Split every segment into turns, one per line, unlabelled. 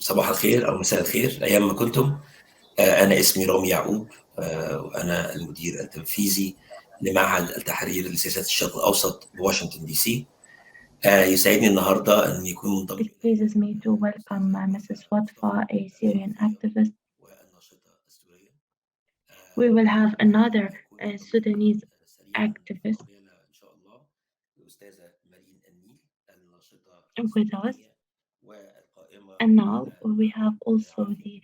صباح الخير أو مساء الخير أيام ما كنتم. أنا اسمي رامي يعقوب، وأنا المدير التنفيذي لمعهد التحرير لسياسات الشرق الأوسط بواشنطن دي سي. يسعدني النهاردة أن يكون منضم.
It pleases me to welcome Mrs. Wafa, a Syrian activist. We will have another Sudanese activist with us. And now we have also the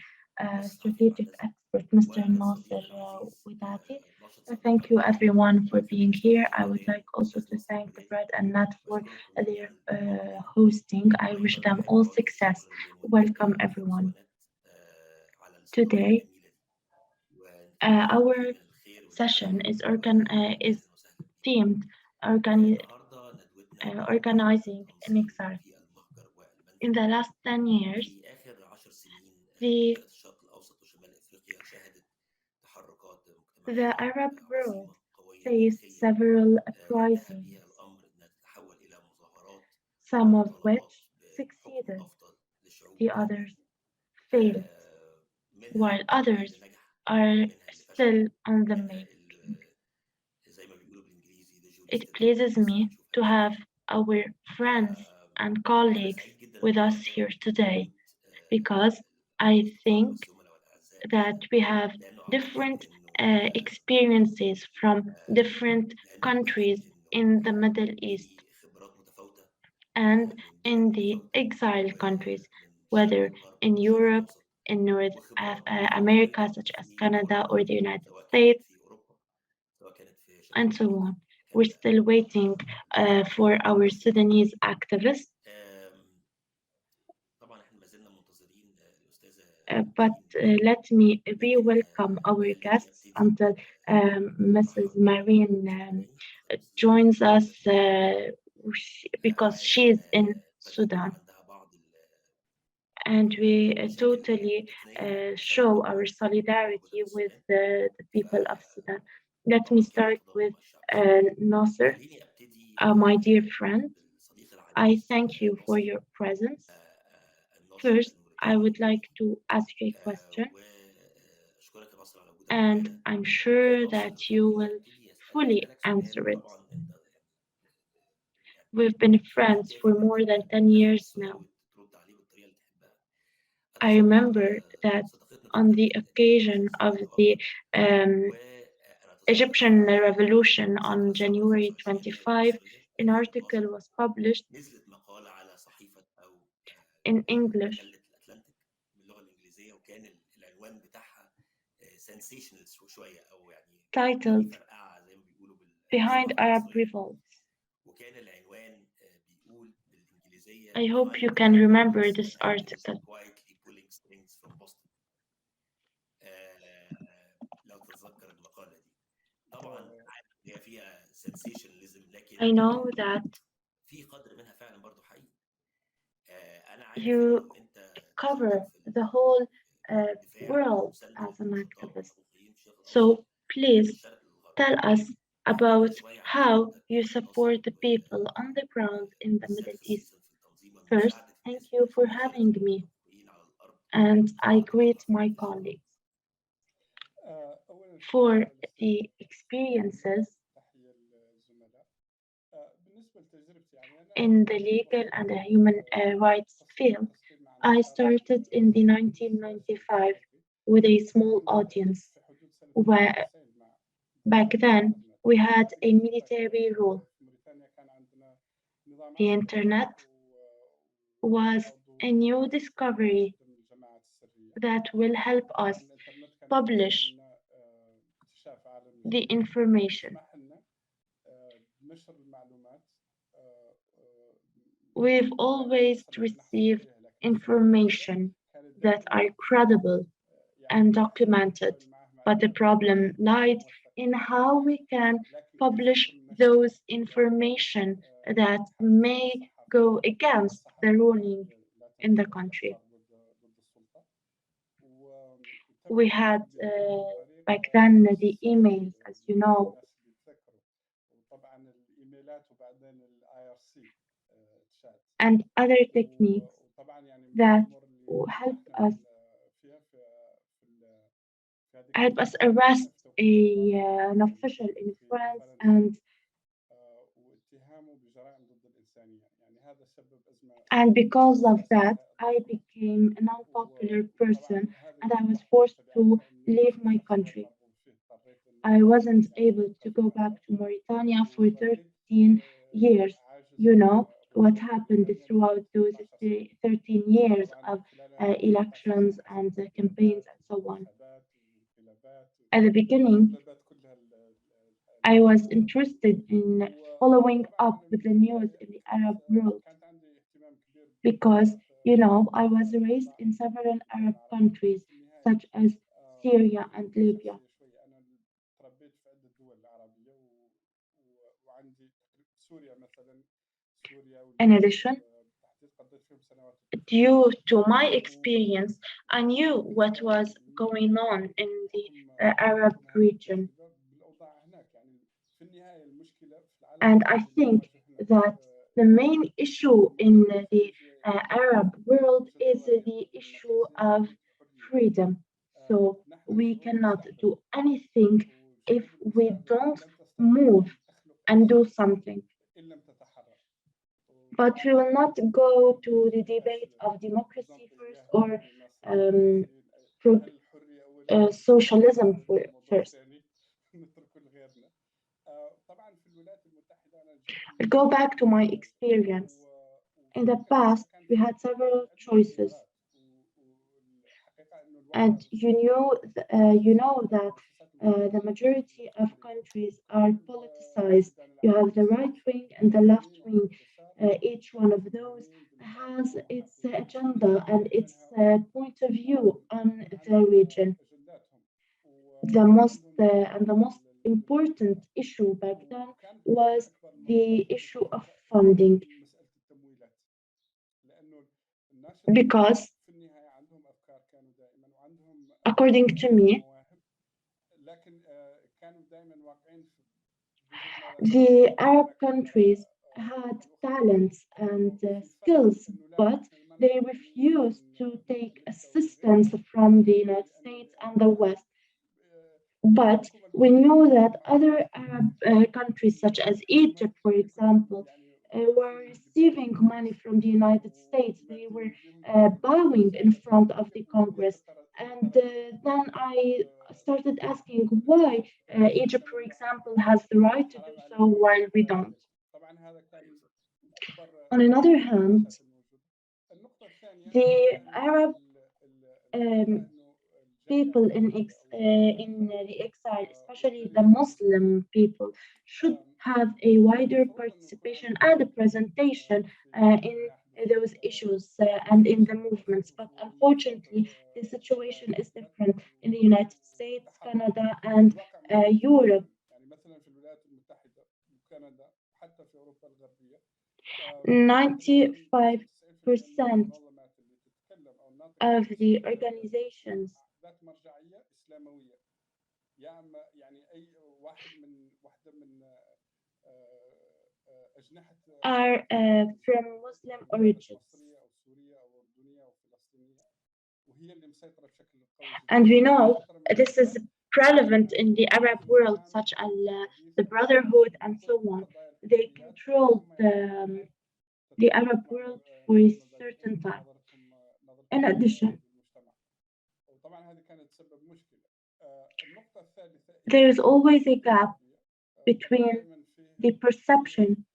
strategic expert, Mr. Nasser Wedaddy. Thank you everyone for being here. I would like also to thank the Bread and Nut for their hosting. I wish them all success. Welcome everyone. Today, our session is themed organizing in exile. In the last 10 years, the Arab world faced several uprisings, some of which succeeded, the others failed, while others are still on the making. It pleases me to have our friends and colleagues with us here today, because I think that we have different experiences from different countries in the Middle East and in the exile countries, whether in Europe, in North America, such as Canada or the United States, and so on. We're still waiting for our Sudanese activists. But let me re-welcome our guests until Mrs. Marina joins us because she's in Sudan. And we totally show our solidarity with the people of Sudan. Let me start with Nasser, my dear friend. I thank you for your presence. First, I would like to ask you a question, and I'm sure that you will fully answer it. We've been friends for more than 10 years now. I remember that on the occasion of the Egyptian revolution on January 25, an article was published in English titled Behind Arab Revolts. I hope you can remember this article. I know that you cover the whole world as an activist. So please tell us about how you support the people on the ground in the Middle East. First, thank you for having me, and I greet my colleagues for the experiences in the legal and the human rights field. I started in the 1995 with a small audience, where back then we had a military rule. The internet was a new discovery that will help us publish the information. We've always received information that are credible and documented, but the problem lied in how we can publish those information that may go against the ruling in the country. We had back then the emails, as you know, and other techniques that help us arrest an official in France, and because of that, I became an unpopular person, and I was forced to leave my country. I wasn't able to go back to Mauritania for 13 years. You know what happened throughout those 13 years of elections and campaigns and so on. At the beginning, I was interested in following up with the news in the Arab world because, I was raised in several Arab countries such as Syria and Libya. In addition, due to my experience, I knew what was going on in the Arab region. And I think that the main issue in the Arab world is the issue of freedom. So we cannot do anything if we don't move and do something. But we will not go to the debate of democracy first or um, socialism first. I'll go back to my experience. In the past, we had several choices, and you know that the majority of countries are politicized. You have the right wing and the left wing. Each one of those has its agenda and its point of view on the region. The most important issue back then was the issue of funding, because according to me, the Arab countries had talents and skills, but they refused to take assistance from the United States and the West. But we know that other Arab countries, such as Egypt, for example, were receiving money from the United States. They were bowing in front of the Congress. And then I started asking why Egypt, for example, has the right to do so while we don't. On another hand, the Arab um, people in the exile, especially the Muslim people, should have a wider participation and a presentation in those issues and in the movements. But unfortunately, the situation is different in the United States, Canada, and Europe. 95% of the organizations are from Muslim origins. And we know this is prevalent in the Arab world, such as the Brotherhood and so on. They control the Arab world for a certain time. In addition, there is always a gap between the perception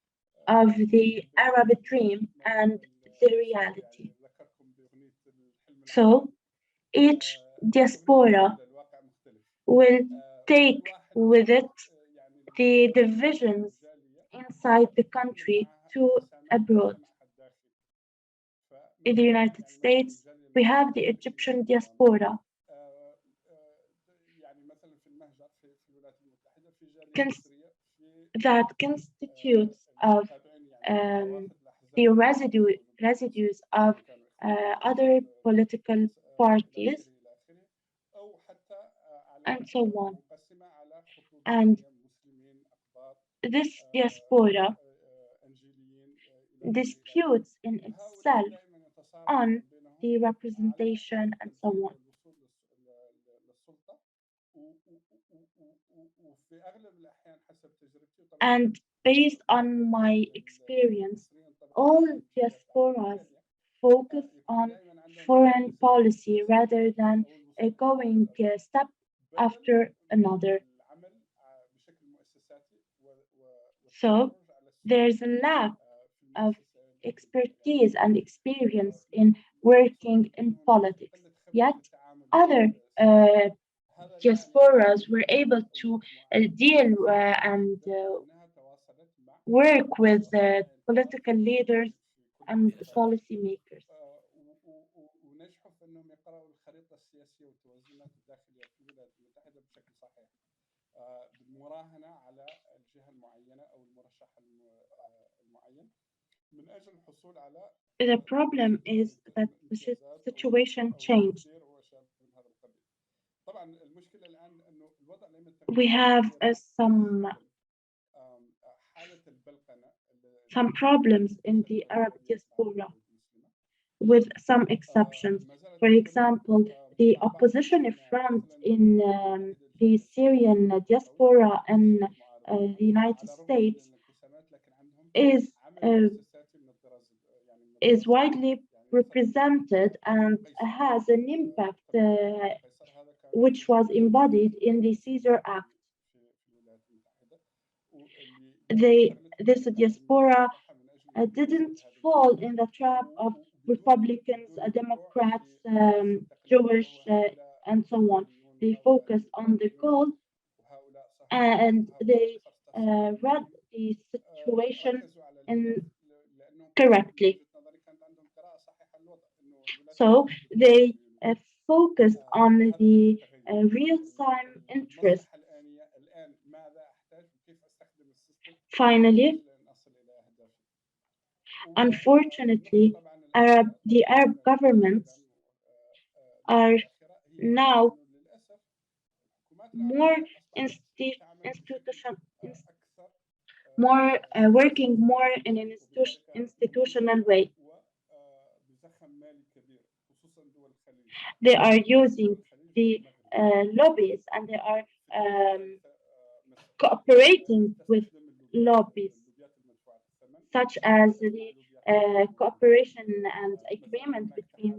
of the Arab dream and the reality. So each diaspora will take with it the divisions inside the country to abroad. In the United States, we have the Egyptian diaspora that constitutes of the residues of other political parties and so on. And this diaspora disputes in itself on the representation, and so on. And based on my experience, all diasporas focus on foreign policy rather than going step after another. So there's a lack of expertise and experience in working in politics. Yet other diasporas were able to deal and work with political leaders and policymakers.
ونجحوا في انهم يقرأوا الخريطة السياسية والتوازنات الداخلية في الولايات المتحدة بشكل صحيح بالمراهنة على الجهة المعينة أو المرشح المعين من أجل الحصول على
The problem is that the situation changed.
طبعا المشكلة الآن إنه الوضع لم
We have some problems in the Arab diaspora, with some exceptions. For example, the opposition front in the Syrian diaspora in the United States is widely represented and has an impact which was embodied in the Caesar Act. This diaspora didn't fall in the trap of Republicans, Democrats, Jewish, and so on. They focused on the goal and they read the situation correctly. So they focused on the real-time interest. Finally, unfortunately, the Arab governments are now working more in an institutional way. They are using the lobbies and they are cooperating with lobbies, such as the cooperation and agreement between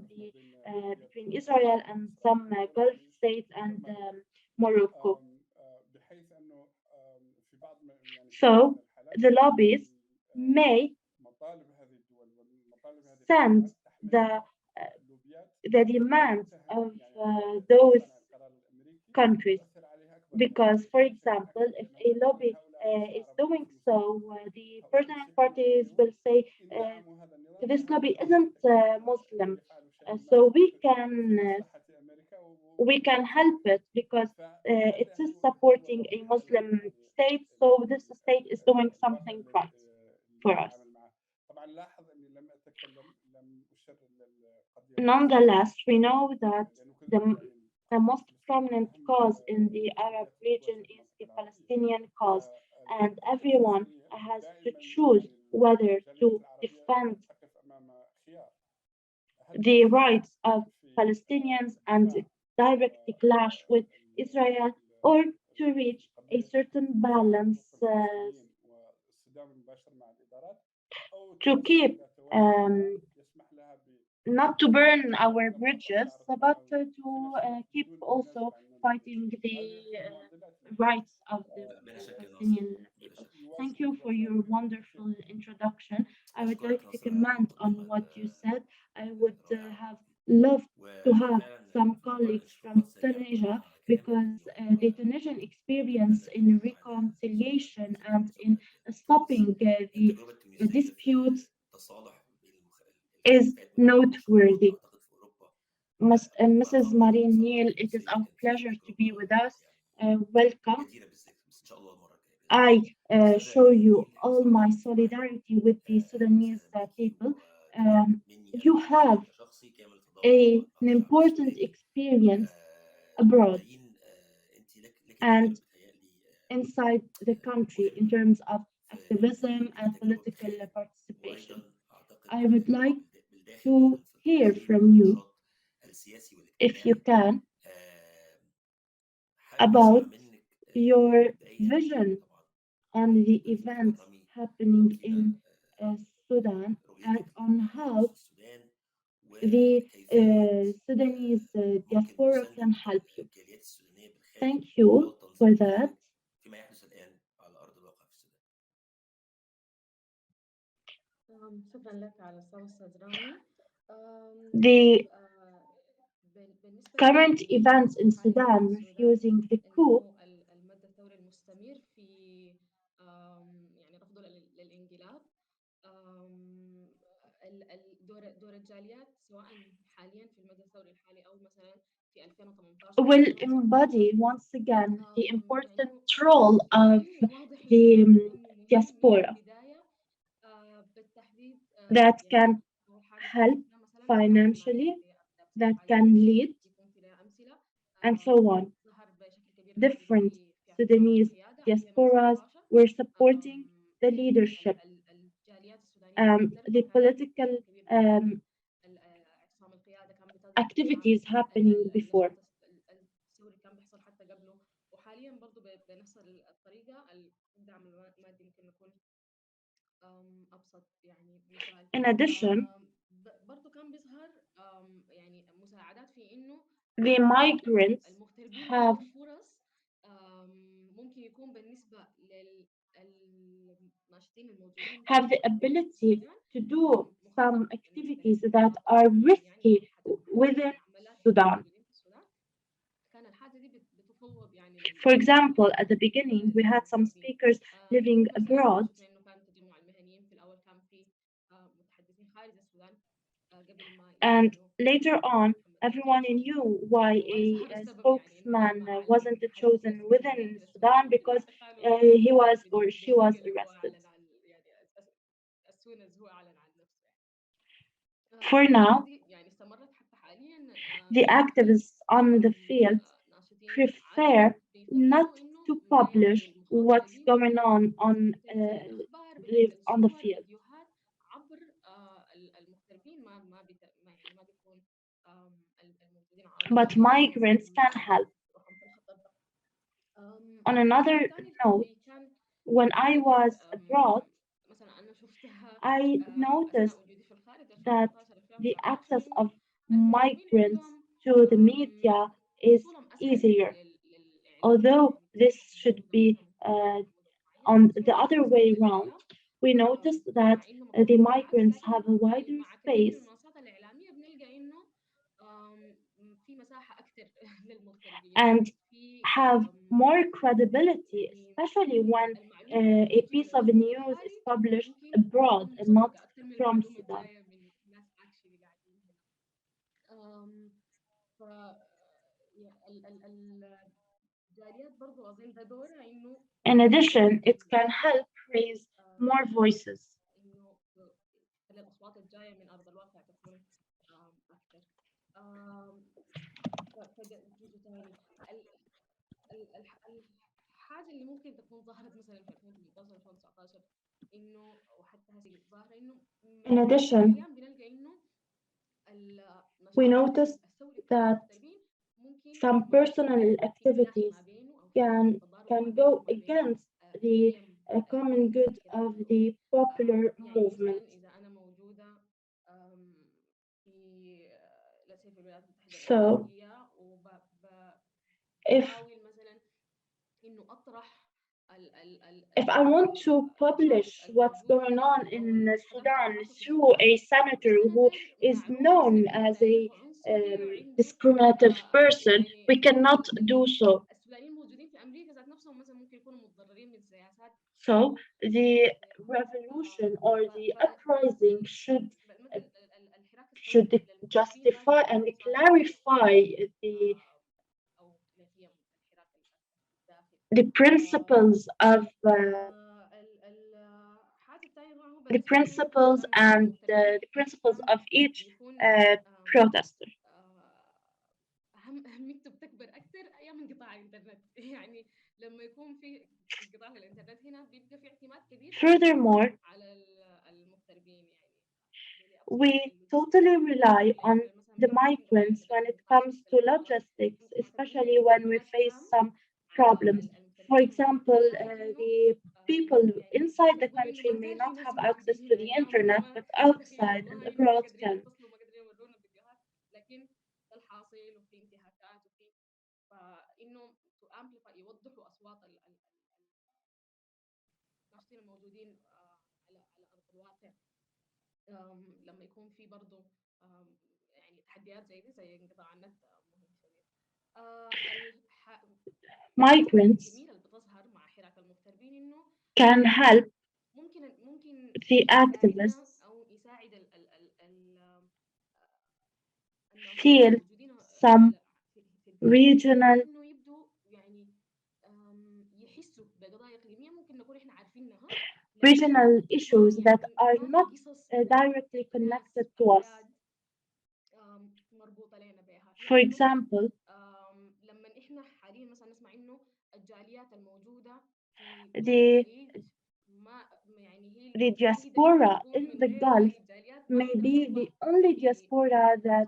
Israel and some Gulf states and Morocco. So the lobbies may send the demands of those countries. Because, for example, if a lobby is doing so, the partnering parties will say this lobby isn't Muslim, so we can help it because it is supporting a Muslim state, so this state is doing something right for us. Nonetheless, we know that the most prominent cause in the Arab region is the Palestinian cause, and everyone has to choose whether to defend the rights of Palestinians and directly clash with Israel, or to reach a certain balance to keep not to burn our bridges, but to keep also fighting the rights of the Palestinian people. Thank you for your wonderful introduction. I would like to comment on what you said. I would have loved to have some colleagues from Tunisia because the Tunisian experience in reconciliation and in stopping the disputes is noteworthy. Mrs. Marina, it is our pleasure to be with us. Welcome. I show you all my solidarity with the Sudanese people. You have an important experience abroad and inside the country in terms of activism and political participation. I would like to hear from you, if you can, about your vision on the events happening in Sudan and on how the Sudanese diaspora can help you. Thank you for that.
شكرا لك على الصوت أستاذ رامي.
The current events in Sudan refusing the coup
المد الثوري المستمر في يعني رفضه للانقلاب. دور الجاليات سواء حاليا في المد الثوري الحالي أو مثلا في 2018
will embody once again the important role of the diaspora that can help financially, that can lead, and so on. Different Sudanese diasporas were supporting the leadership, the political activities happening before.
الثوري كان بيحصل حتى قبله وحاليا برضه بنفس الطريقة. الدعم المادي ممكن يكون أبسط يعني مثال.
In addition,
برضه كان بيظهر يعني مساعدات في إنه
the migrants have
فرص ممكن يكون بالنسبة للناشطين الموجودين
have the ability to do some activities that are risky within Sudan. For example, at the beginning, we had some speakers living abroad, and later on, everyone knew why a spokesman wasn't chosen within Sudan because he was or she was arrested. For now, the activists on the field prefer not to publish what's going on the field. But migrants can help. On another note, when I was abroad, I noticed that the access of migrants to the media is easier. Although this should be on the other way around, we noticed that the migrants have a wider space and have more credibility, especially when a piece of news is published abroad and not from Sudan. In addition, it can help raise more voices.
الحاجة اللي ممكن تكون ظهرت مثلا في 2018 2019 إنه وحتى هسه ظاهرة إنه
In addition, we noticed that some personal activities can go against the common good of the popular movement. So, if I want to publish what's going on in Sudan through a senator who is known as a discriminative person, we cannot do so. So the revolution or the uprising should justify and clarify the principles of the principles of each protester.
أهميته بتكبر أكثر أيام انقطاع الإنترنت. يعني لما يكون في انقطاع الإنترنت هنا بيبقى في اعتماد كبير
Furthermore,
على المغتربين. يعني
We totally rely on the migrants when it comes to logistics, especially when we face some problems. For example, the people inside the country may not have access to the internet, but outside and abroad can.
اتصلوا ما قدروا يورونا الفيديوهات، لكن ده الحاصل وفي انتهاكات وفي فانه تو امبليفاي يوضحوا اصوات الناشطين الموجودين على ارض الواقع. لما يكون في برضه يعني تحديات زي دي زي انقطاع النت مهم شديد.
Migrants
الجميله اللي بتظهر مع حراك المغتربين انه
can help
ممكن
the activists
او يساعد
feel some regional
انه يبدوا يعني يحسوا بقضايا اقليميه ممكن نكون احنا عارفينها
regional issues that are not directly connected to us.
مربوطه لنا بها.
For example,
لما احنا حاليا مثلا نسمع انه الجاليات الموجوده في
the
الخليج ما يعني هي
the diaspora in the Gulf may be the only diaspora that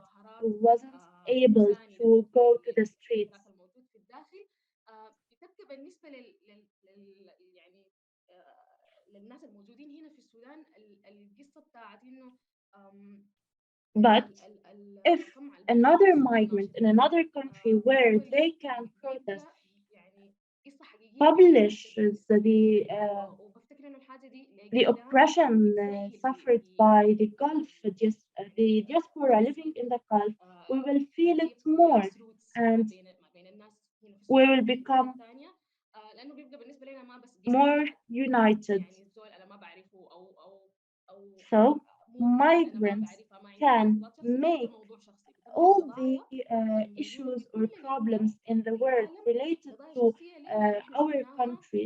wasn't able to go to the streets.
الموجود في الداخل بتبقى بالنسبه يعني للناس الموجودين هنا في السودان القصه بتاعت انه
But if another migrant in another country where they can protest publishes the oppression suffered by the Gulf, the diaspora living in the Gulf, we will feel it more and we will become more united. So migrants can make all the issues or problems in the world related to our country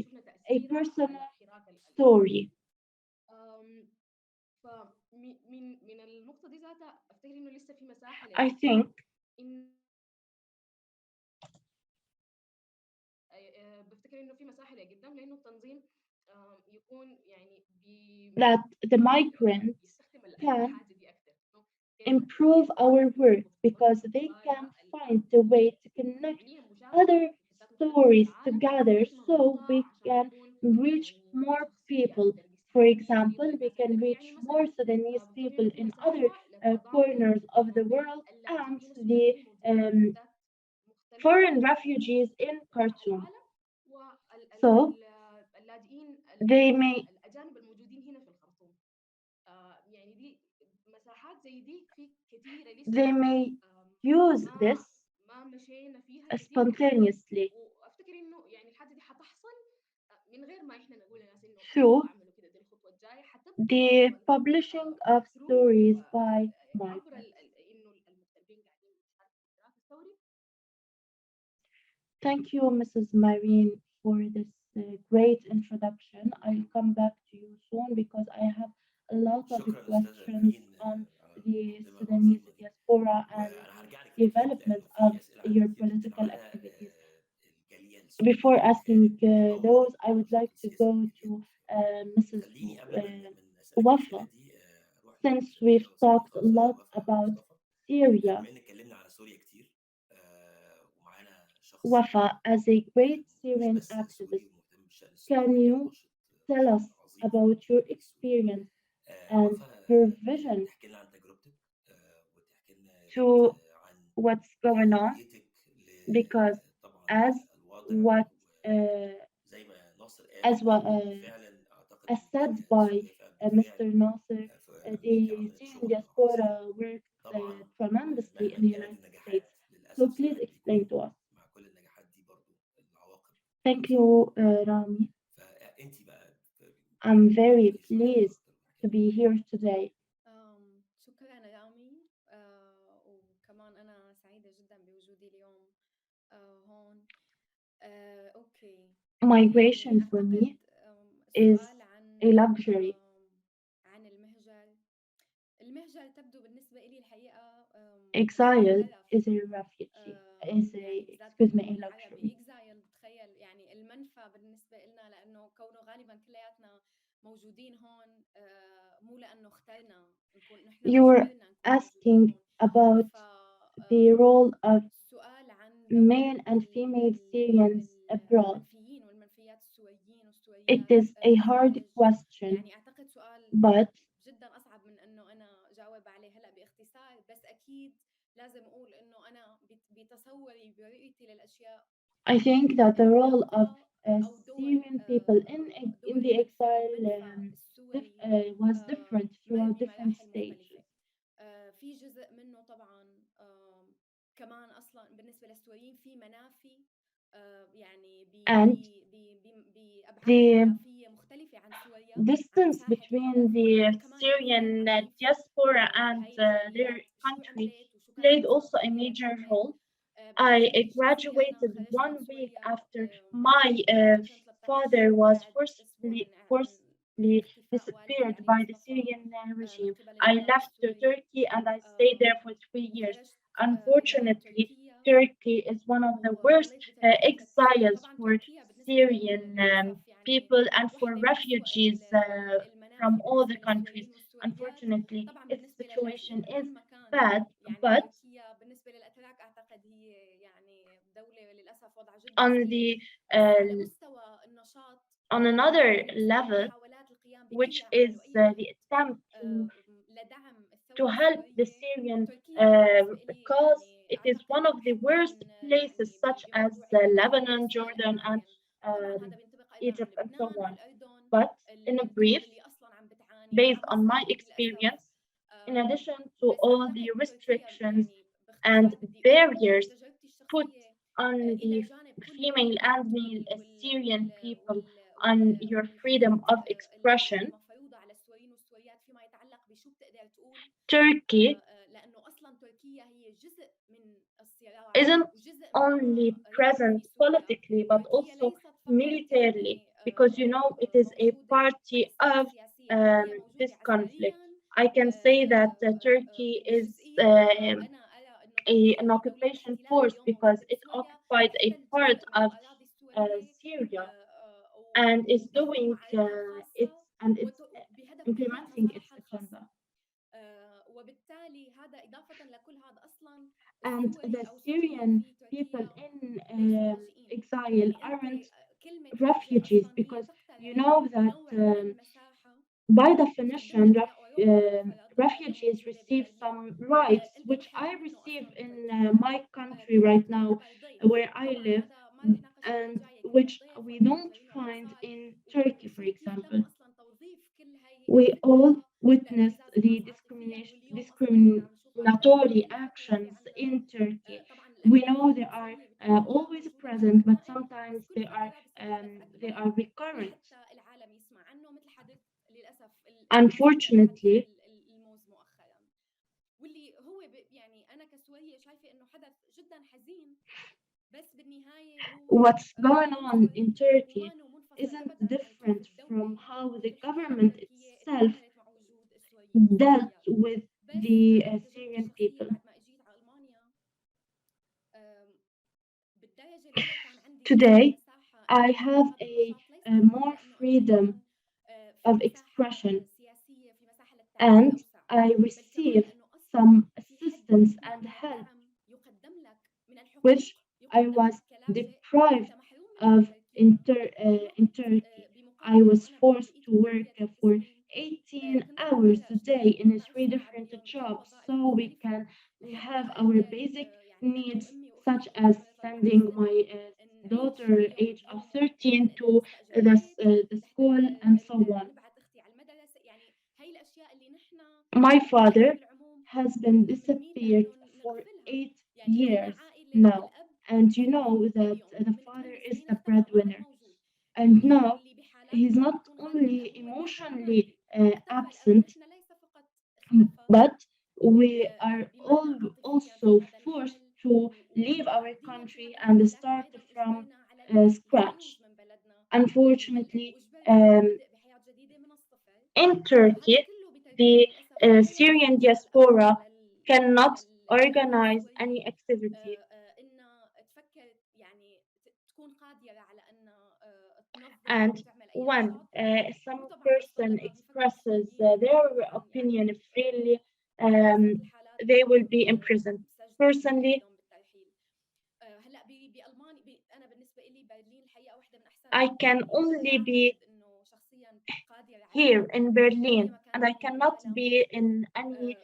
a personal story.
من النقطة دي ذاتها أفتكر إنه لسه في مساحة
I think
بفتكر إنه في مساحة لقدام لأنه التنظيم يكون يعني
that the migrants can improve our work because they can find a way to connect other stories together so we can reach more people. For example, we can reach more Sudanese people in other corners of the world and the foreign refugees in Khartoum. So they may
الأجانب الموجودين هنا في الخرطوم يعني دي مساحات زي دي في كثيرة لسه
they may use this
ما مشينا فيها
spontaneously
وأفتكر إنه يعني الحاجة دي حتحصل من غير ما إحنا نقول للناس إنه
through
أعملوا كده دي الخطوة الجاية
the publishing of stories by migrants.
إنه المغتربين قاعدين يشاركوا في التراث الثوري.
Thank you, Mrs. Marine, for this great introduction. I'll come back to you soon because I have a lot of questions on the Sudanese diaspora and the development of your political activities. Before asking those, I would like to go to Mrs. Wafa. Since we've talked a lot about Syria, Wafa, as a great Syrian activist, can you tell us about your experience and your vision to what's going on? Because as said by Mr. Nasser, the Syrian diaspora worked tremendously in the United States. So please explain to us. Thank you, Ramy. I'm very pleased to be here today.
شكرا رامي وكمان أنا سعيدة جدا بوجودي اليوم هون. أوكي.
Migration for me is a luxury.
عن المهجر. المهجر تبدو بالنسبة إلي الحقيقة
Exile is a refugee. Excuse me, a luxury.
Exile بتخيل يعني المنفى بالنسبة لنا لأنه كونه غالبا كلياتنا موجودين هون مو لأنه اخترنا نكون نحن
You were
اخترنا نكون موجودين
asking
هون.
about the role of
سؤال عن
male and female Syrians abroad.
المنفيين والمنفيات السوريين والسوريات
It is a hard
بالخارج.
question,
يعني أعتقد سؤال
but
جدا أصعب من إنه أنا جاوب عليه هلا باختصار، بس أكيد لازم أقول إنه أنا بتصوري برؤيتي للأشياء
I think that the role of
أو دور
Syrian people in the exile
المنفى السوري
was different
مر
throughout different
بمراحل
stages.
مختلفة. في جزء منه طبعا كمان أصلا بالنسبة للسوريين في منافي يعني
And
بأبعاد
the
جغرافية مختلفة عن سوريا، عن
distance
مساحة
between
الأرض،
the
وكمان
Syrian
أكثر عنيف
diaspora and
بهاي
their
الفعاليات شو
country
عملت وشو كانت
played also a
الاتفاقية
major
اللي
role.
تمت.
I
بتذكري شفتي أنا
graduated
خرجت
1
من
week
سوريا
after my father was
بعد أسبوع من
forcibly
اختفاء والدي
disappeared
يعني
by the
مصطفى
Syrian
من
regime.
قبل
I
النظام
left to
السوري.
Turkey and I stayed there for 3 years.
وخرجت
Unfortunately,
تركيا
Turkey is one of the worst
وضليت بتركيا 3 سنين.
exiles
طبعا
for
تركيا بالنسبة
Syrian
للأسف يعني
people and for
واحدة من أسوأ
refugees
المناخ
from all the
بالنسبة
countries.
للسوريين والسوريات.
Unfortunately,
طبعا
its
بالنسبة
situation
للاجئين
is
بكل مكان
bad,
يعني
but
تركيا بالنسبة للأتراك أعتقد هي يعني دولة للأسف وضعها جدا
on
سيء.
the
بس على مستوى النشاط
on another
بالنسبة
level,
لمحاولات القيام
which
بأي
is
أعمال وأي
the
جهد
attempt
لدعم
to
الثورة
help the
السورية،
Syrian
تركيا أنا بالنسبة لي
cause.
يعني
It is one
أعتقد
of the worst
حتكون
places,
يعني
such as
بموضوعية
Lebanon,
بالنسبة
Jordan, and
للأماكن. طبعا هذا بينطبق أيضا
Egypt,
على
and so
لبنان،
on.
الأردن،
But in a
الدول
brief,
اللي أصلا عم بتعاني
based
وعم
on my
بتصاب للأسف.
experience, in addition to
بس
all the
أعتقد تركيا
restrictions
يعني
and
باختصار بدي أقول
barriers
تجربتي
put
الشخصية
on
إلى
the
جانب كل
female and male
الضغوطات
Syrian people on your freedom of expression,
المفروضة على السوريين والسوريات فيما يتعلق بشو بتقدر تقول.
Turkey
لأنه أصلا تركيا هي جزء من الصراع
isn't
وجزء
only
مما يحدث
present
في سوريا.
politically but
تركيا
also
ليست فقط
militarily,
يعني
because you know it is a
موجودة
party
كإسقاط
of
سياسية، تركيا موجودة
this conflict.
عسكريا.
I can say that Turkey is
جزئيا أنا أرى إنه تركيا
an
هي دولة
occupation
احتلال
force
اليوم
because
موجودة
it
بسوريا،
occupied a
تحتل
part
جزء من
of
الأراضي السورية
Syria, and is
وتخضع
doing its and it's
بهدف إلغاء
implementing its
مصالحها
agenda.
الخاصة. وبالتالي هذا إضافة لكل هذا أصلا
And
السوري
the
أو
Syrian
السوريين في
people
تركيا
in
ليسوا لاجئين.
exile
يعني
aren't
كلمة
refugees,
لاجئ أصلا هي
because
تقترح
you know that
نوع من المساحة
by definition,
تقدمها إلى أوروبا فرضا اليوم
refugees
موجودة
receive
ببرلين.
some rights,
أنت
which I
بتحكي منه
receive
أصلا
in
تركيا
my country right now,
تعتبر ضيف.
where I
طبعا
live,
هذا ما رح ناقش المرة
and
الجاية كلمة
which
ضيف
we
ولا
don't
مهاجرين
find
والأطفال
in Turkey, for
وشو
example.
بيتم أصلا توظيف كل هاي
We all
الفكرة
witnessed
لابتزاز
the
الناس عاطفيا، واليوم أصلا نحن عم نشوف واقعية
discriminatory
جديدة
actions
في
in
عنا.
Turkey.
طبعا
We
الاحتلالات
know they are
العنصرية بتركيا
always
موجودة
present,
بشكل
but
دائم
sometimes
في كل فترة بيستهدف
they
أكثر
are recurrent.
لحتى العالم يسمع عنه، مثل حدث للأسف
Unfortunately,
الموز مؤخرا، واللي هو يعني أنا كسورية شايفة إنه حدث جدا حزين، بس بالنهاية هو
what's going on in Turkey
ضمان ومنفصل
isn't
أبدا عن كيف
different from
الدولة
how the
الحاكمة
government
بتركيا
itself
تعاملت مع وجود السوريين
dealt
والسوريات.
with
بس
the
أنا بتجربتي
Syrian
الشخصية
people.
بعد ما إجيت على ألمانيا بالدرجة الأولى كان عندي
Today,
مساحة
I
إنه
have
أعمل هذا النشاط، ليس
a
فقط
more
لأنه أنا
freedom
اليوم في
of
مساحة
expression,
سياسية، في مساحة للتعبير
and
أوسع،
I
بل كمان
receive
لأنه أصلا
some
في حد
assistance
أدنى
and
من
help,
الدعم يقدم لك من الحقوق
which I
يقدم
was
لك كلاجئ
deprived
أنت محروم منها
of
بتركيا.
in Turkey. I
بمقابل
was
إنه أنا
forced
بقيت
to
بتركيا
work
3
for
سنين
18
كنت
hours
مضطرة
a day
أشتغل
in
12
three
ساعة
different
باليوم
jobs
بوظائف
so we
مختلفة
can
لحتى
have our
أقدر
basic
يعني أنا
needs,
وأمي
such
وأختي
as
كانت
sending
14
my
سنة
daughter
نعيش
age of
يومنا
13
لأنه
to
نستأجر بيت
the
لحتى
school
نقدر
and so on.
نبعت أختي على المدرسة. يعني هاي الأشياء اللي نحن
My father
بالعموم
has been
بنميل
disappeared
لأنه
for
نغفلها.
8
يعني نحن
years
عائلة
now,
الأب
and you
اختفى
know that
اليوم
the
من
father
8
is
سنين
the
اختفى ما عاد
breadwinner,
موجود.
and now
واللي بحالات
he's
ما
not
بتكون غالبا
only
هو اختفى
emotionally
مادي. اختفى لأنه
absent,
نحن ليس فقط اختفى
but we are
بمعنى
all
عاطفيا
also
في هذا
forced
الحمل
to leave our
وماديا في
country
هذا
and
الحمل، لكن
start
أيضا
from
أجبرنا على
scratch.
الخروج من بلدنا
Unfortunately,
وأجبرنا على البدء بحياة جديدة من الصفر.
in
وهذا
Turkey,
كله بتركيا
the
للأسف لا يعكس
Syrian
الصورة
diaspora
الأوسع
cannot
للمجتمع
organize any
السوري.
activity
إنها تفكر يعني تكون قادرة على أن تنظم
and
أو تعمل أي
when
نشاط.
some person expresses their opinion freely, they will be imprisoned. Personally, I can only be here in Berlin, and I cannot be in any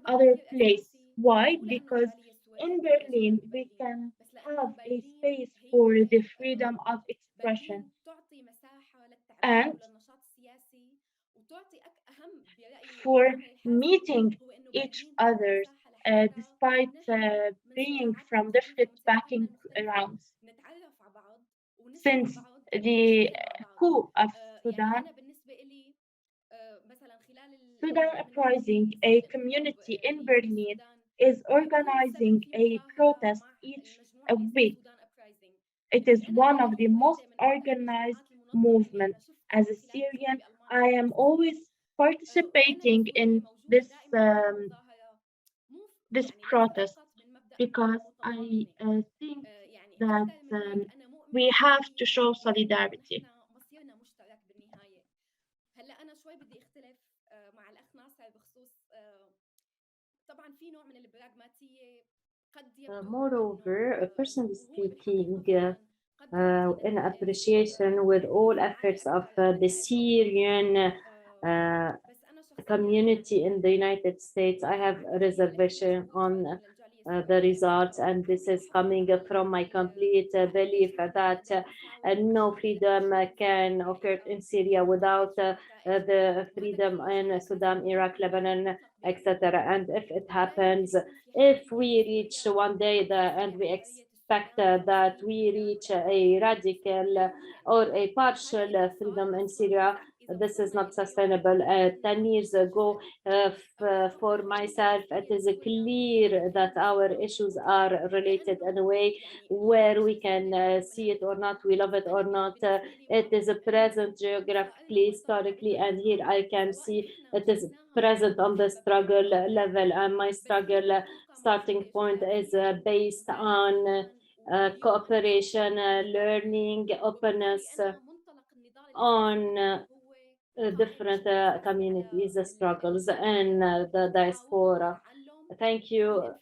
other place. Why? Because in Berlin we can have a space for the freedom of expression and for meeting each other despite being from different backgrounds. Since the coup of Sudan, Sudan Uprising, a community in Berlin, is organizing a protest each week. It is one of the most organized movements. As a Syrian, I am always participating in this protest because I think that we have to show solidarity.
هلا انا شوي بدي اختلف مع الاخ ناصر بخصوص طبعا في نوع من البراغماتيه قد
Moreover, personally speaking, in appreciation with all efforts of the Syrian community in the United States, I have a reservation on the results, and this is coming from my complete belief that no freedom can occur in Syria without the freedom in Sudan, Iraq, Lebanon, etc. And if it happens, if we reach one day and we expect that we reach a radical or a partial freedom in Syria, this is not sustainable. 10 years ago, for myself, it is clear that our issues are related in a way where we can see it or not, we love it or not. It is present geographically, historically, and here I can see it is present on the struggle level. And my struggle starting point is based on cooperation, learning, openness on different communities, struggles, and the diaspora. Thank you,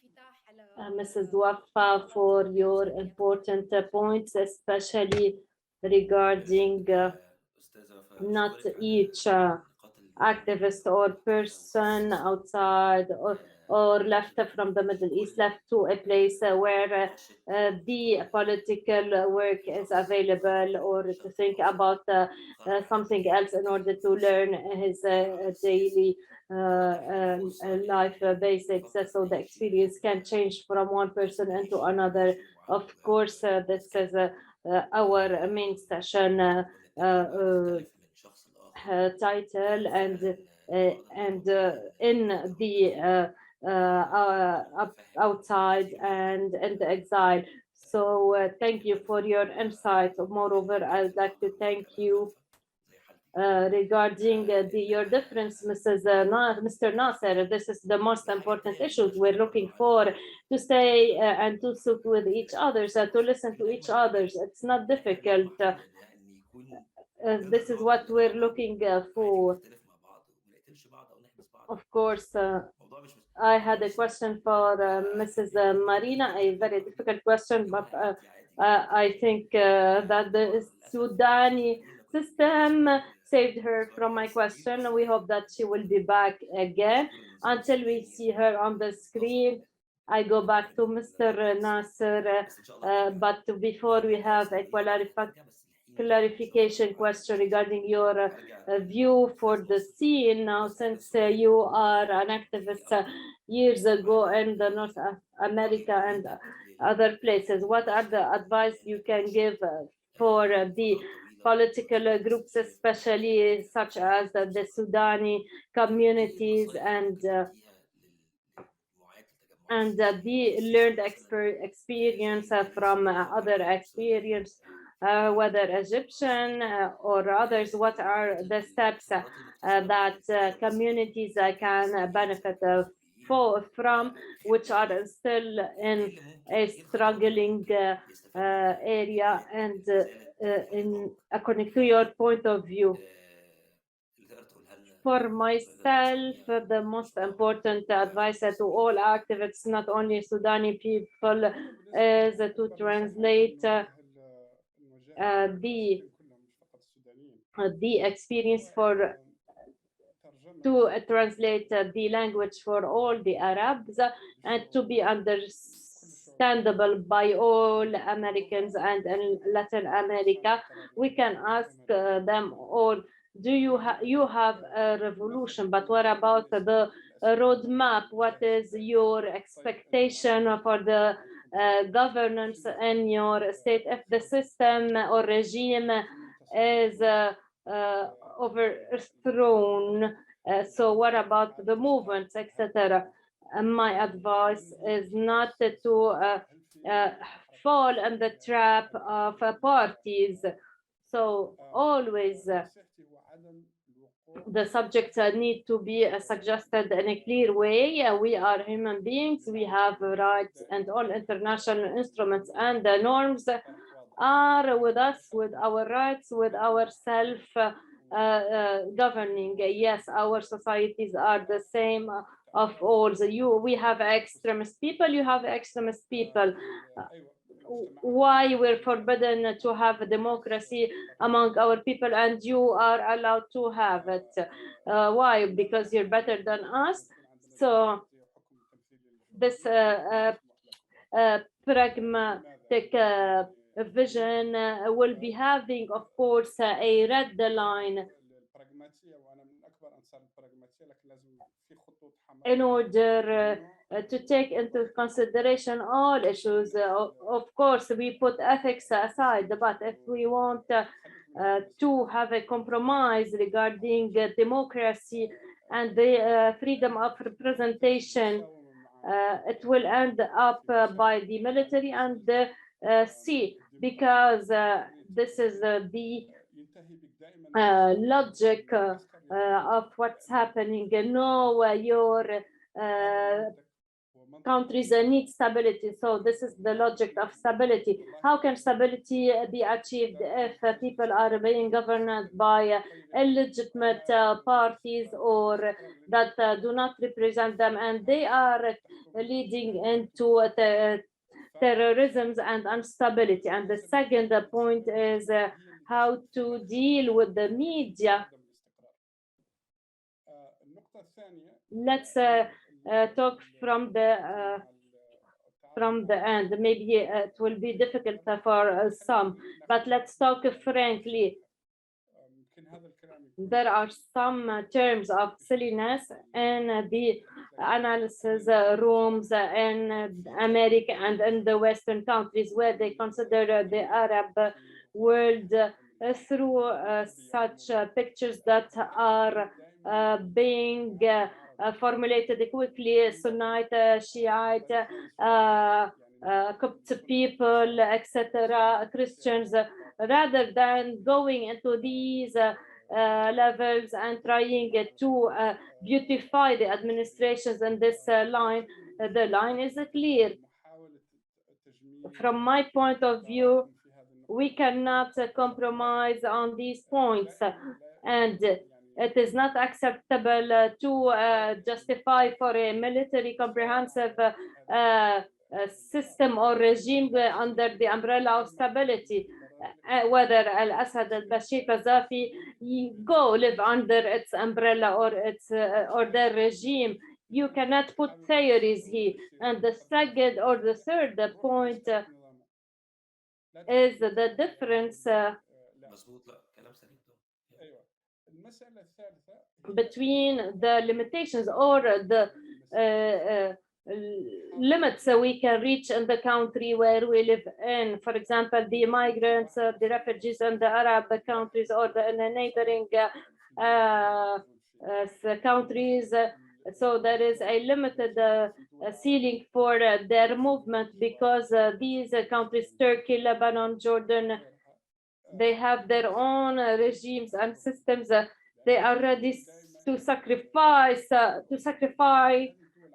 Mrs. Wafa, for your important points, especially regarding not each activist or person outside or left from the Middle East, left to a place where the political work is available, or to think about something else in order to learn his daily life basics. So the experience can change from one person into another. Of course, this is our main session title, and in the outside and in the exile. So thank you for your insight. Moreover, I would like to thank you regarding your difference, Mr. Nasser. This is the most important issues we're looking for, to stay and to sit with each other, to listen to each other. It's not difficult. This is what we're looking for. Of course, I had a question for Mrs. Marina, a very difficult question, but I think that the Sudani system saved her from my question. We hope that she will be back again. Until we see her on the screen, I go back to Mr. Nasser, but before we have a clarification question regarding your view for the scene now, since you are an activist years ago in the North America and other places. What are the advice you can give for the political groups, especially such as the Sudani communities and the learned experience from other experience, whether Egyptian or others? What are the steps that communities can benefit from, which are still in a struggling area, and according to your point of view? For myself, the most important advice to all activists, not only Sudani people, is to translate the experience to translate the language for all the Arabs and to be understandable by all Americans and in Latin America. We can ask them all, do you have a revolution, but what about the roadmap? What is your expectation for the governance in your state if the system or regime is overthrown? So what about the movements, etc.? My advice is not to fall in the trap of parties. So always the subjects need to be suggested in a clear way. We are human beings, we have rights, and all international instruments and the norms are with us, with our rights, with our self-governing. Yes, our societies are the same of all. We have extremist people, you have extremist people. Why we're forbidden to have a democracy among our people and you are allowed to have it? Why? Because you're better than us. So this pragmatic vision will be having, of course, a red line in order to take into consideration all issues. Of course, we put ethics aside, but if we want to have a compromise regarding democracy and the freedom of representation, it will end up by the military and the sea, because this is the logic of what's happening. No, your countries need stability, so this is the logic of stability. How can stability be achieved if people are being governed by illegitimate parties or that do not represent them, and they are leading into terrorism and instability? And the second point is how to deal with the media. Let's talk from the end. Maybe it will be difficult for some, but let's talk frankly. There are some terms of silliness in the analysis rooms in America and in the Western countries, where they consider the Arab world through such pictures that are being formulated quickly: Sunnite, Shiite, Copt people, etc., Christians, rather than going into these levels and trying to beautify the administrations in this line. The line is clear. From my point of view, we cannot compromise on these points, and it is not acceptable to justify for a military comprehensive system or regime under the umbrella of stability. Whether Al-Assad, al-Bashir, Gaddafi go live under its umbrella or their regime. You cannot put theories here. And the second or the third point is the difference between the limitations or the limits we can reach in the country where we live in. For example, the migrants, the refugees in the Arab countries or in the neighboring countries. So there is a limited ceiling for their movement, because these countries, Turkey, Lebanon, Jordan, they have their own regimes and systems. They are ready to sacrifice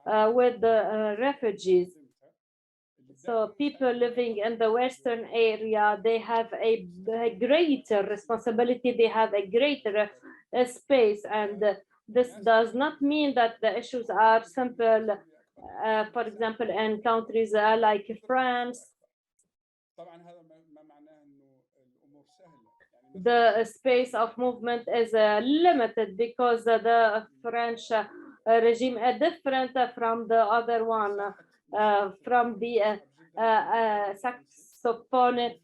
with the refugees. So people living in the Western area, they have a greater responsibility, they have a greater space, and This does not mean that the issues are simple. For example, in countries like France, the space of movement is limited because the French regime is different from the other one, from the Saxophonic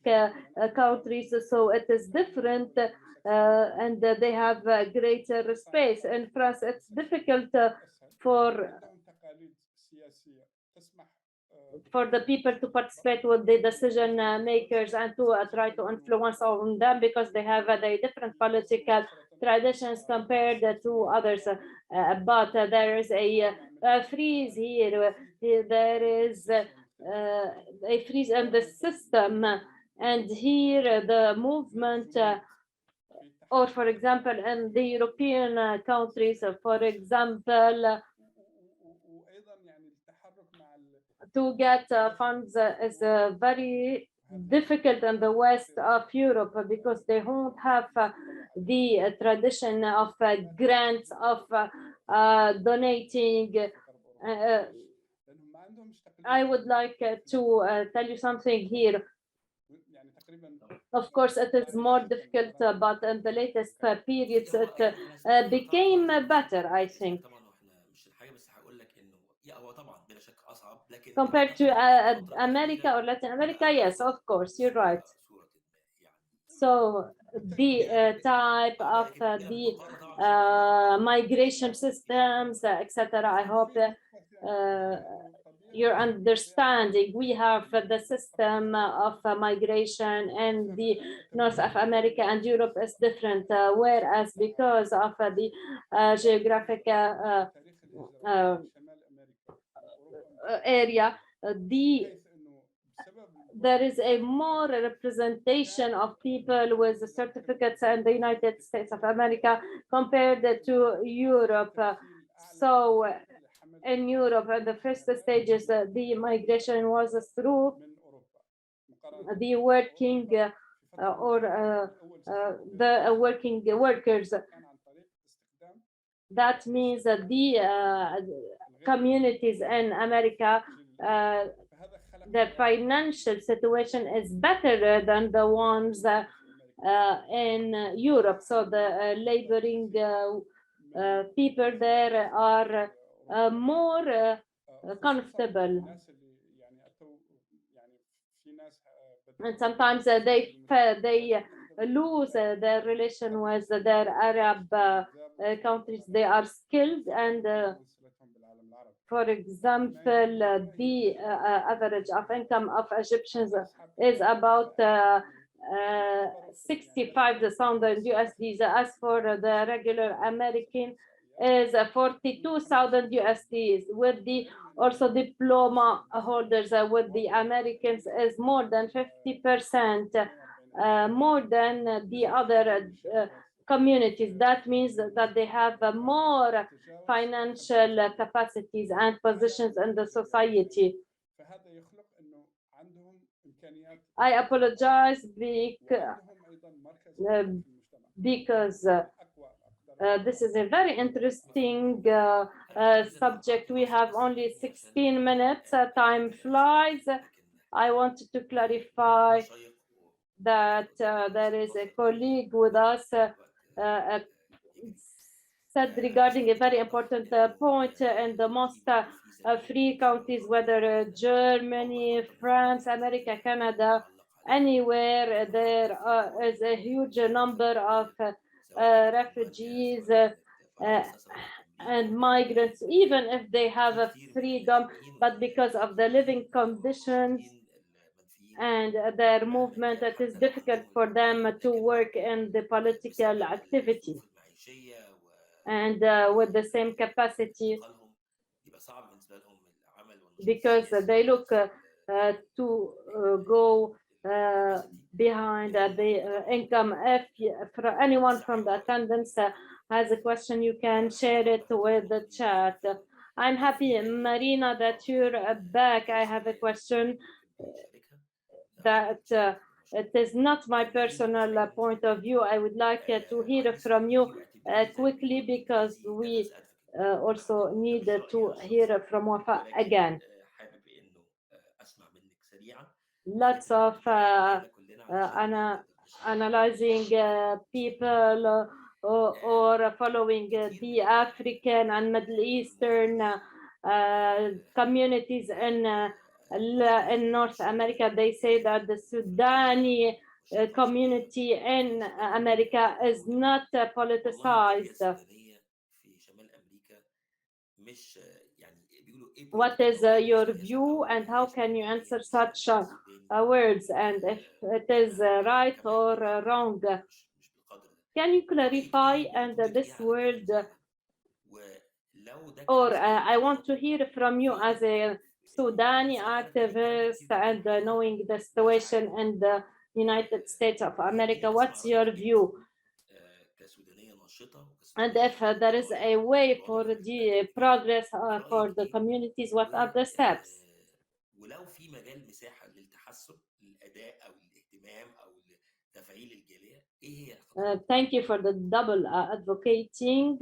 countries, so it is different. And they have a greater space. In France, it's difficult for the people to participate with the decision makers and to try to influence on them because they have very different political traditions compared to others. But there is a freeze here. There is a freeze in the system. And here the movement or for example, in the European countries, for example, to get funds is very difficult in the west of Europe because they don't have the tradition of grants, of donating. I would like to tell you something here. Of course, it is more difficult, but in the latest periods, it became better, I think. Compared to America or Latin America, yes, of course, you're right. So the type of the migration systems, etc. I hope you're understanding. We have the system of migration in the North of America and Europe is different, whereas because of the geographic area, there is a more representation of people with certificates in the United States of America compared to Europe. So in Europe, at the first stages, the migration was through the working the working workers. That means that the communities in America, the financial situation is better than the ones in Europe. So the laboring people there are more comfortable. And sometimes they lose their relation with their Arab countries. They are skilled and for example, the average of income of Egyptians is about 65,000 USD. As for the regular American, is 42,000 USD. With the also diploma holders with the Americans is more than 50% more than the other communities. That means that they have more financial capacities and positions in the society. I apologize because this is a very interesting subject. We have only 16 minutes. Time flies. I wanted to clarify that there is a colleague with us said regarding a very important point in the most free countries, whether Germany, France, America, Canada, anywhere there is a huge number of refugees and migrants, even if they have a freedom, but because of the living conditions and their movement, it is difficult for them to work in the political activity and with the same capacity, because they look to go behind the income. If for anyone from the attendance has a question, you can share it with the chat. I'm happy, Marina, that you're back. I have a question that it is not my personal point of view. I would like to hear from you quickly because we also need to hear from Wafa again. Lots of analyzing people or following the African and Middle Eastern communities in North America. They say that the Sudani community in America is not politicized. What is your view, and how can you answer such words, and if it is right or wrong? Can you clarify? And this word, or I want to hear from you as a Sudani activist and knowing the situation in the United States of America, what's your view? And if there is a way for the progress for the communities, what are the steps? Thank you for the double advocating.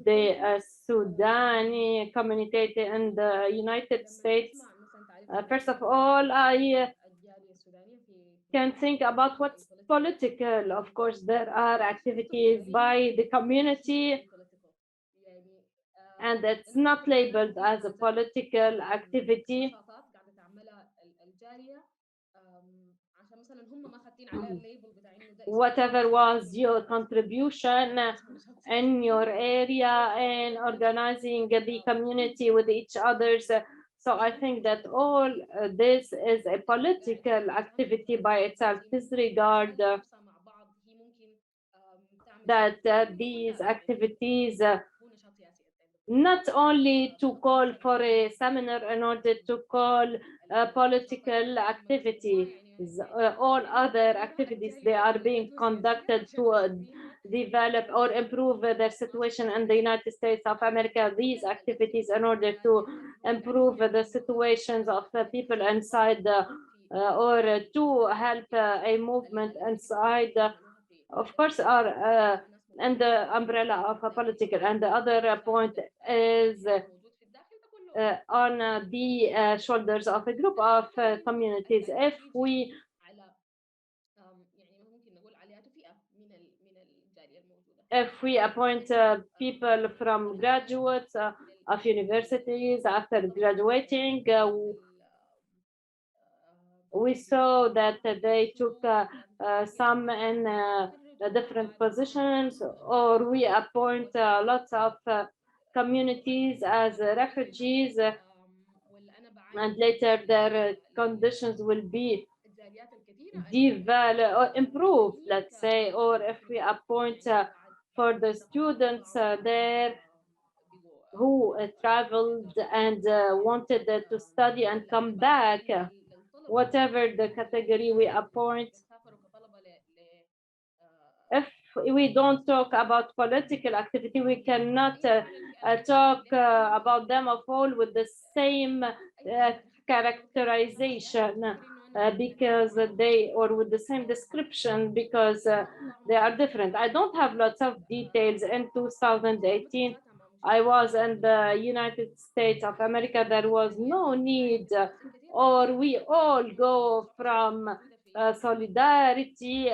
The Sudani community in the United States. First of all, I can think about what's political. Of course, there are activities by the community, and it's not labeled as a political activity. Whatever was your contribution in your area in organizing the community with each other. So I think that all this is a political activity by itself. Disregard that these activities not only to call for a seminar in order to call political activity, all other activities they are being conducted to develop or improve their situation in the United States of America. These activities in order to improve the situations of the people inside or to help a movement inside, of course, are and the umbrella of a political. And the other point is on the shoulders of a group of communities. If we appoint people from graduates of universities after graduating, we saw that they took some in different positions, or we appoint lots of communities as refugees, and later their conditions will be developed or improved, let's say. Or if we appoint for the students there who traveled and wanted to study and come back, whatever the category we appoint, if we don't talk about political activity, we cannot talk about them of all with the same characterization because they, or with the same description, because they are different. I don't have lots of details. In 2018, I was in the United States of America. There was no need, or we all go from solidarity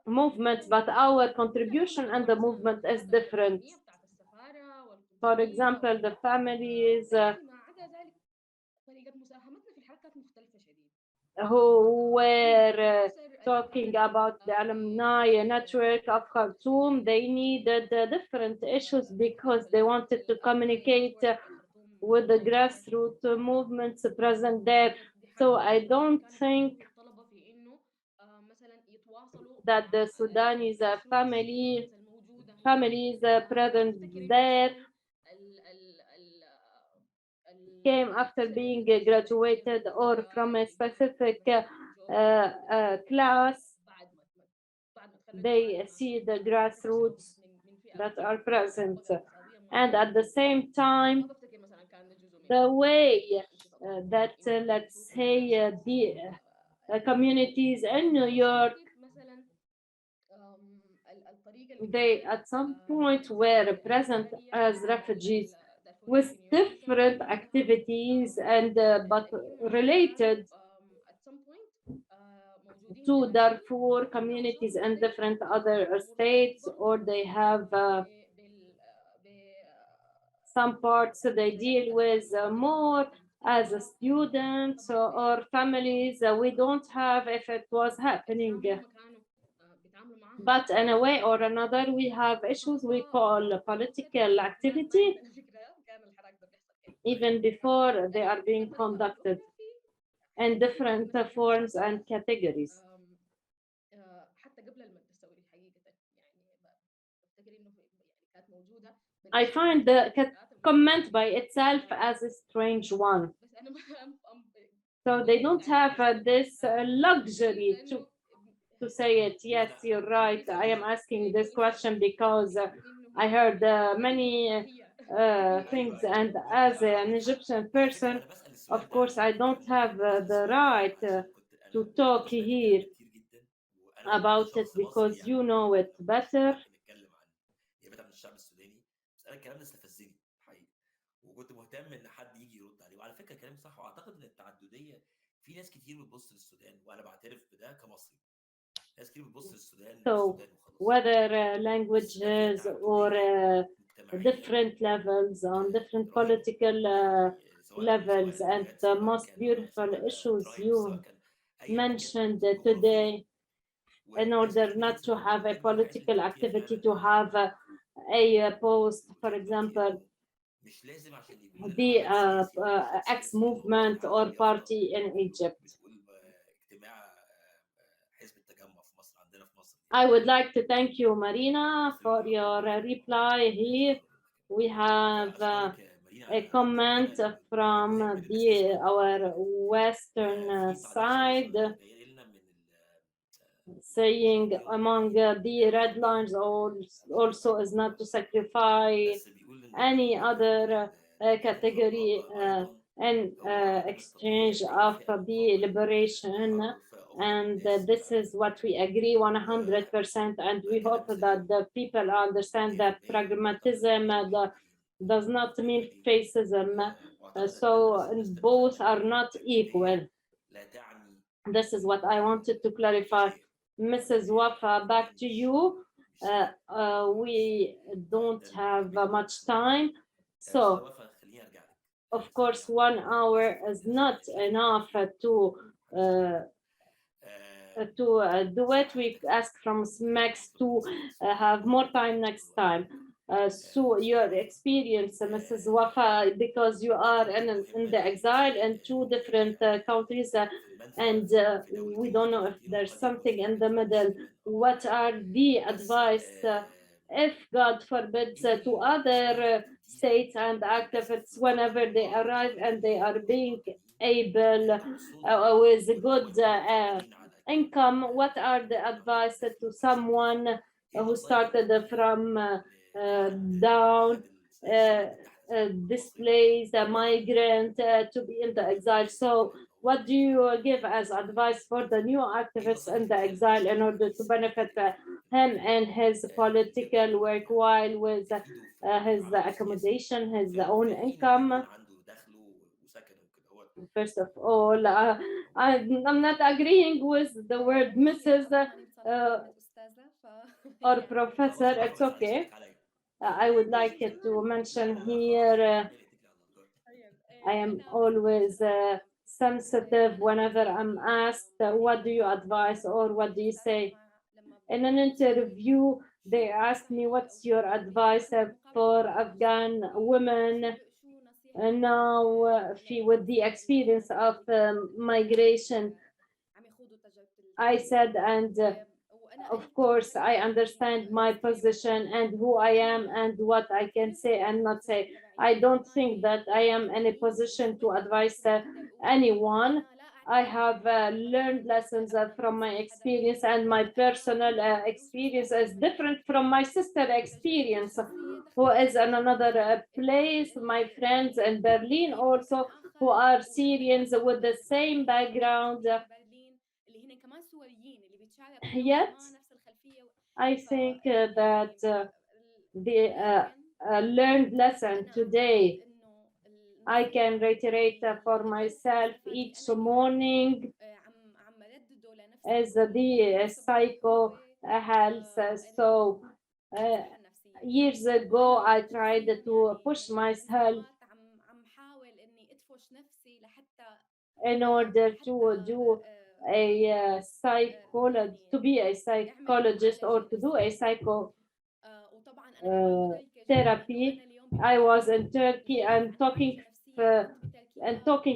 movement, but our contribution and the movement is different. For example, the families who were talking about the alumni network of Khartoum, they needed different issues because they wanted to communicate with the grassroots movements present there. So I don't think that the Sudanese families present there came after being graduated or from a specific class. They see the grassroots that are present, and at the same time, the way that let's say the communities in New York, they at some point were present as refugees with different activities and but related to Darfur communities in different other states, or they have some parts they deal with more as a student or families. We don't have if it was happening. But in a way or another, we have issues we call political activity, even before they are being conducted in different forms and categories. I find the comment by itself as a strange one. So they don't have this luxury to say it. Yes, you're right. I am asking this question because I heard many things, and as an Egyptian person, of course, I don't have the right to talk here about it because you know it better.
وكنت مهتم ان حد يجي يرد عليه، وعلى فكره كلامي صح، واعتقد ان التعدديه في ناس كتير بتبص للسودان، وانا بعترف بده كمصري. ناس كتير بتبص للسودان
So whether languages or different levels on different political levels, and the most beautiful issues you mentioned today, in order not to have a political activity, to have a post, for example, the X movement or party in Egypt. I would like to thank you, Marina, for your reply here. We have a comment from our Western side saying among the red lines also is not to sacrifice any other category in exchange of the liberation, and this is what we agree 100%, and we hope that the people understand that pragmatism does not mean fascism, so both are not equal. This is what I wanted to clarify. Mrs. Wafa, back to you. We don't have much time, so of course 1 hour is not enough to do it. We ask from Max to have more time next time. So your experience, Mrs. Wafa, because you are in the exile in 2 different countries, and we don't know if there's something in the middle. What are the advice, if God forbids, to other states and activists whenever they arrive and they are being able with good income? What are the advice to someone who started from down, displaced, a migrant, to be in the exile? So what do you give as advice for the new activists in the exile in order to benefit him and his political work while with his accommodation, his own income? First of all, I'm not agreeing with the word Mrs. Or Professor. It's okay. I would like to mention here, I am always sensitive whenever I'm asked, what do you advise or what do you say? In an interview, they asked me, what's your advice for Afghan women now with the experience of migration? I said, and of course, I understand my position and who I am and what I can say and not say. I don't think that I am in a position to advise anyone. I have learned lessons from my experience, and my personal experience is different from my sister experience, who is in another place. My friends in Berlin also who are Syrians with the same background. Yet, I think that the learned lesson today, I can reiterate for myself each morning, is the psycho health. So years ago, I tried to push myself in order to do a to be a psychologist or to do a psycho therapy. I was in Turkey and talking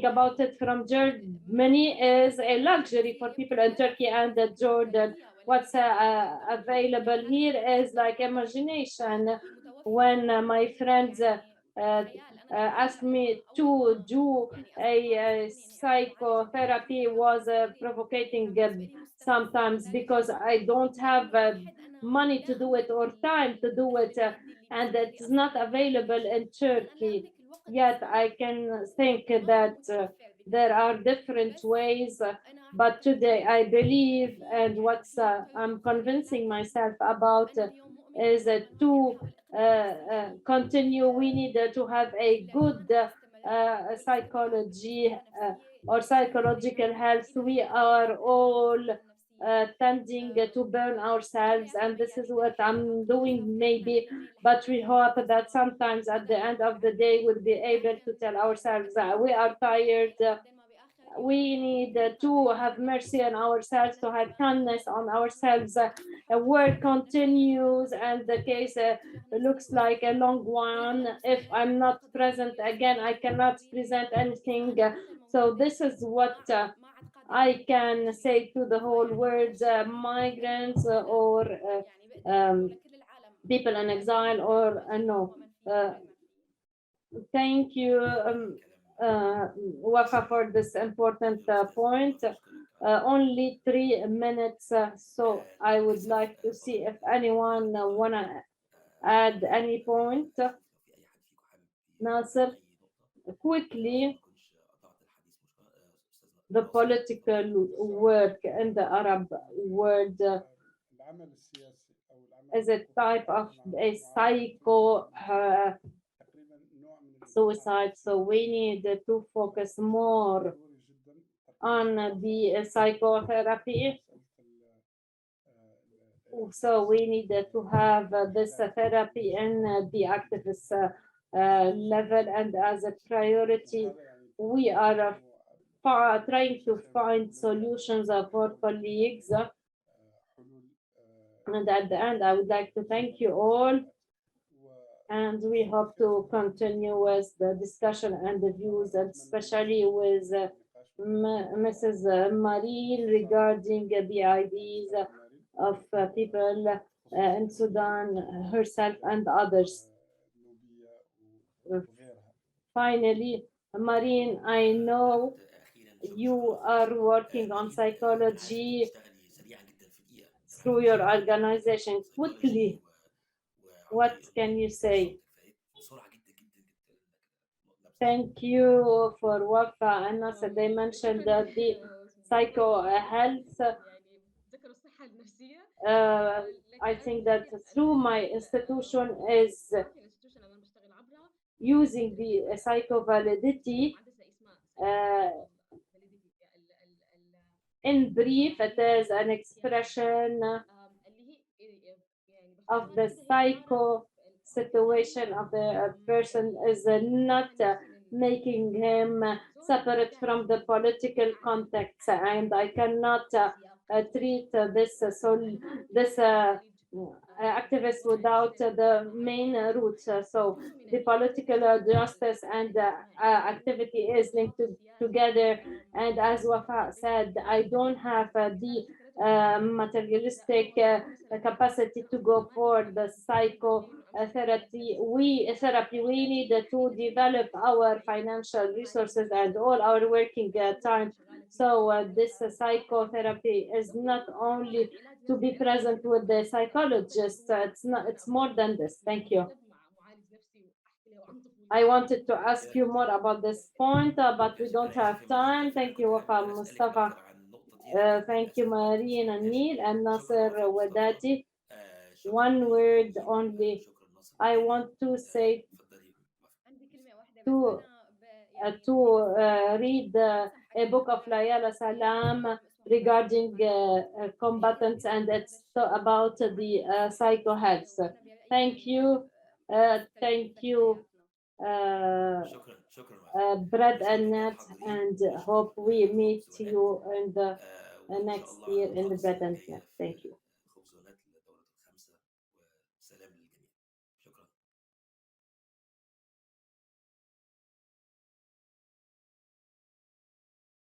about it from Germany is a luxury for people in Turkey and Jordan. What's available here is like imagination. When my friends asked me to do a psychotherapy, was provocating sometimes because I don't have money to do it or time to do it, and it's not available in Turkey. Yet I can think that there are different ways, but today I believe, and what's I'm convincing myself about is to continue. We need to have a good psychology or psychological health. We are all tending to burn ourselves, and this is what I'm doing maybe, but we hope that sometimes at the end of the day we'll be able to tell ourselves that we are tired. We need to have mercy on ourselves, to have kindness on ourselves. Work continues, and the case looks like a long one. If I'm not present again, I cannot present anything. So this is what I can say to the whole world, migrants or people in exile, or no. Thank you, Wafa, for this important point. Only 3 minutes, so I would like to see if anyone wanna add any point. Nasser, quickly, the political work in the Arab world is a type of a psycho suicide, so we need to focus more on the psychotherapy. So we need to have this therapy in the activist level, and as a priority, we are trying to find solutions for colleagues. And at the end, I would like to thank you all, and we hope to continue with the discussion and the views, and especially with Mrs. Marina regarding the ideas of people in Sudan, herself and others. Finally, Marina, I know you are working on psychology through your organization. Quickly, what can you say? Thank you for Wafa and Nasser. They mentioned that the psycho health. I think that through my institution is using the psycho-validity. In brief, it is an expression of the psycho situation of the person is not making him separate from the political context, and I cannot treat this activist without the main roots. So the political justice and activity is linked together. And as Wafa said, I don't have the materialistic capacity to go for the psychotherapy. We need to develop our financial resources and all our working time. So this psychotherapy is not only to be present with the psychologist. It's more than this. Thank you. I wanted to ask you more about this point, but we don't have time. Thank you, Wafa, Mustafa. Thank you, Marina, Alneel, and Nasser, Wedaddy. One word only. I want to say to read a book of Layala Salam regarding combatants, and it's about the psycho-health. Thank you. Thank you, Bread and Net, and hope we meet you in the next year in the Bread and Net. Thank you.